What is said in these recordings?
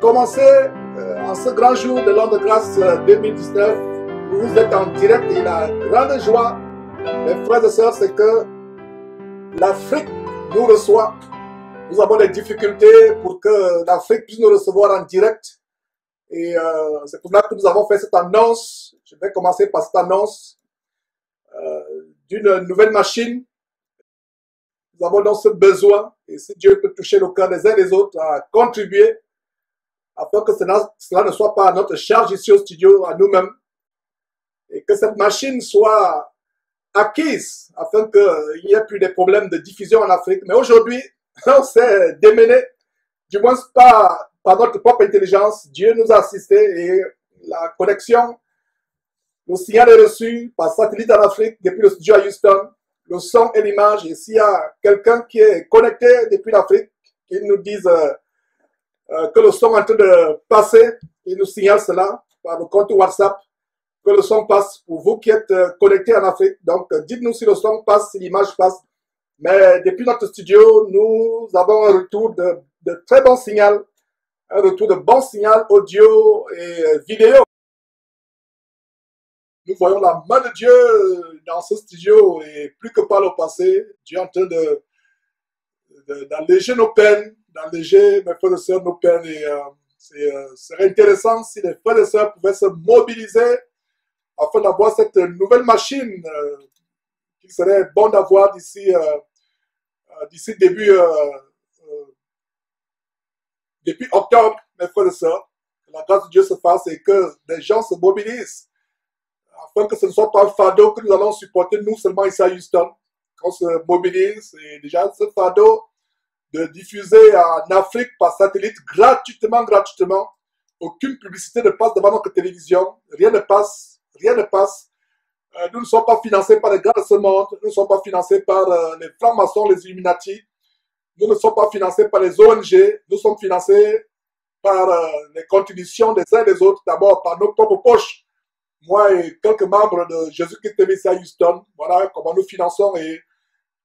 Commencer en ce grand jour de l'an de grâce 2019. Vous êtes en direct et la grande joie, mes frères et sœurs, c'est que l'Afrique nous reçoit. Nous avons des difficultés pour que l'Afrique puisse nous recevoir en direct. Et c'est pour ça que nous avons fait cette annonce. Je vais commencer par cette annonce d'une nouvelle machine. Nous avons donc ce besoin, et si Dieu peut toucher le cœur des uns et des autres, à contribuer afin que cela ne soit pas à notre charge ici au studio, à nous-mêmes, et que cette machine soit acquise afin qu'il n'y ait plus de problèmes de diffusion en Afrique. Mais aujourd'hui, on s'est démené, du moins pas par notre propre intelligence. Dieu nous a assistés et la connexion, le signal est reçu par satellite en Afrique depuis le studio à Houston, le son et l'image. Et s'il y a quelqu'un qui est connecté depuis l'Afrique, qu'il nous dise que le son est en train de passer, il nous signale cela par le compte WhatsApp, que le son passe pour vous qui êtes connectés en Afrique. Donc, dites-nous si le son passe, si l'image passe. Mais depuis notre studio, nous avons un retour de très bon signal, un retour de bon signal audio et vidéo. Nous voyons la main de Dieu dans ce studio et plus que par le passé, Dieu est en train d'alléger nos peines, d'alléger mes frères et sœurs nos peines. Et serait intéressant si les frères et sœurs pouvaient se mobiliser afin d'avoir cette nouvelle machine qu'il serait bon d'avoir d'ici début octobre, mes frères et sœurs. Que la grâce de Dieu se fasse et que les gens se mobilisent afin que ce ne soit pas un fardeau que nous allons supporter nous seulement ici à Houston. Qu'on se mobilise et déjà ce fardeau de diffuser en Afrique par satellite gratuitement. Aucune publicité ne passe devant notre télévision. Rien ne passe. Nous ne sommes pas financés par les grands de ce monde. Nous ne sommes pas financés par les francs-maçons, les Illuminati. Nous ne sommes pas financés par les ONG. Nous sommes financés par les contributions des uns et des autres. D'abord par nos propres poches. Moi et quelques membres de Jésus-Christ TV ici à Houston. Voilà comment nous finançons. Et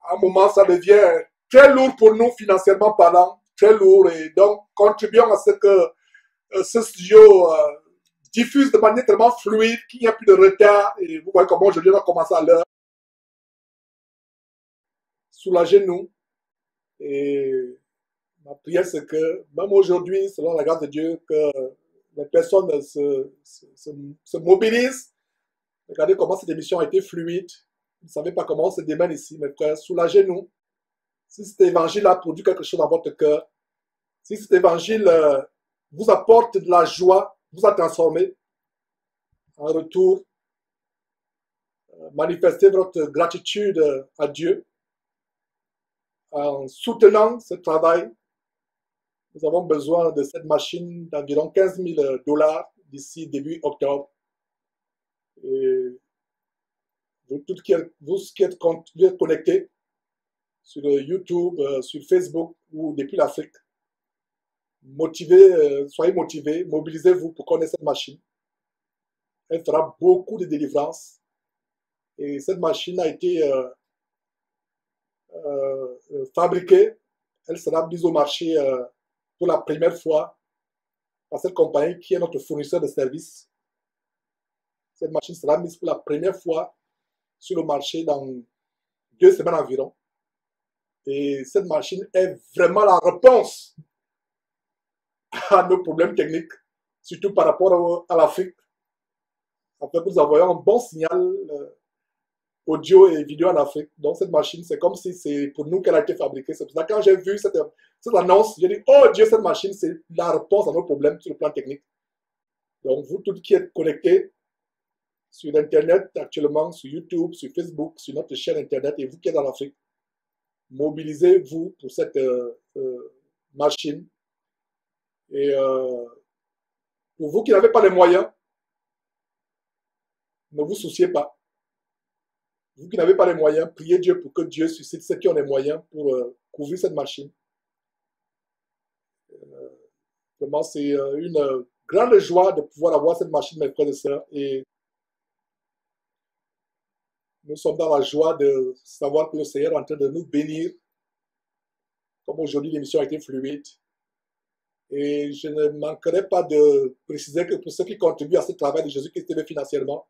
à un moment, ça devient très lourd pour nous financièrement parlant. Très lourd. Et donc, contribuons à ce que ce studio diffuse de manière tellement fluide qu'il n'y a plus de retard. Et vous voyez comment aujourd'hui on a commencé à l'heure. Soulagez-nous. Et ma prière, c'est que même aujourd'hui, selon la grâce de Dieu, que les personnes se mobilisent. Regardez comment cette émission a été fluide. Vous ne savez pas comment on se démène ici, mes frères. Soulagez-nous. Si cet évangile a produit quelque chose dans votre cœur, si cet évangile vous apporte de la joie, vous a transformé, en retour, manifestez votre gratitude à Dieu en soutenant ce travail. Nous avons besoin de cette machine d'environ 15 000 $ d'ici début octobre. Et vous qui êtes connectés sur YouTube, sur Facebook ou depuis l'Afrique, soyez motivés, mobilisez-vous pour connaître cette machine. Elle fera beaucoup de délivrance. Et cette machine a été fabriquée. Elle sera mise au marché pour la première fois par cette compagnie qui est notre fournisseur de services. Cette machine sera mise pour la première fois sur le marché dans 2 semaines environ. Et cette machine est vraiment la réponse à nos problèmes techniques, surtout par rapport à l'Afrique. Afin que nous envoyons un bon signal audio et vidéo en Afrique. Donc cette machine, c'est comme si c'est pour nous qu'elle a été fabriquée. C'est pour ça que quand j'ai vu cette annonce, j'ai dit, oh Dieu, cette machine, c'est la réponse à nos problèmes sur le plan technique. Donc vous tous qui êtes connectés sur Internet actuellement, sur YouTube, sur Facebook, sur notre chaîne Internet, et vous qui êtes en Afrique, mobilisez-vous pour cette machine. Et pour vous qui n'avez pas les moyens, ne vous souciez pas. Vous qui n'avez pas les moyens, priez Dieu pour que Dieu suscite ceux qui ont les moyens pour couvrir cette machine. Vraiment, c'est une grande joie de pouvoir avoir cette machine, mes frères et sœurs. Et nous sommes dans la joie de savoir que le Seigneur est en train de nous bénir. Comme aujourd'hui, l'émission a été fluide. Et je ne manquerai pas de préciser que pour ceux qui contribuent à ce travail de Jésus-Christ TV financièrement,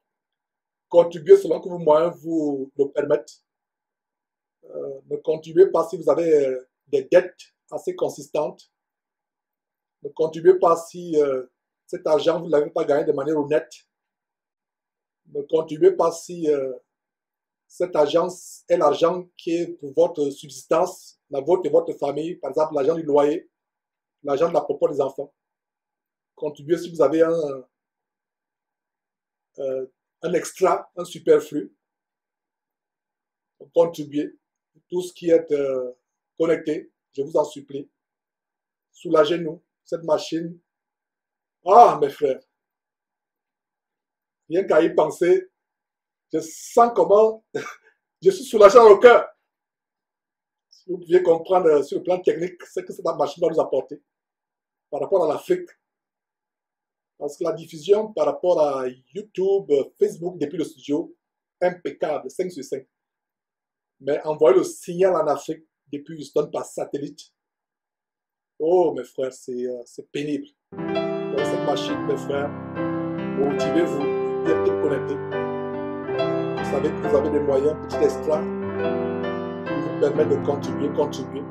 contribuez selon que vos moyens vous le permettent. Ne contribuez pas si vous avez des dettes assez consistantes. Ne contribuez pas si cet argent, vous ne l'avez pas gagné de manière honnête. Ne contribuez pas si cet argent est l'argent qui est pour votre subsistance, la vôtre et votre famille, par exemple l'argent du loyer, l'argent de la propre des enfants. Contribuez si vous avez un extra, un superflu. Contribuez. Tout ce qui est connecté, je vous en supplie. Soulagez-nous. Cette machine. Ah, mes frères. Rien qu'à y penser, je sens comment je suis soulagé dans le cœur. Si vous pouviez comprendre sur le plan technique ce que cette machine va nous apporter par rapport à l'Afrique. Parce que la diffusion par rapport à YouTube, Facebook depuis le studio, impeccable, 5 sur 5. Mais envoyer le signal en Afrique depuis Houston par satellite, oh mes frères, c'est pénible. Donc cette machine, mes frères, motivez-vous, bien tout connecté. Vous savez que vous avez des moyens, petits extras, qui vous permettent de contribuer.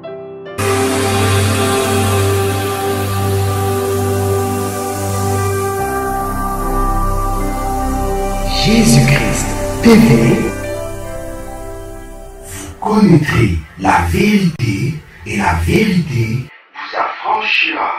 Jésus-Christ TV, vous connaîtrez la vérité et la vérité vous affranchira.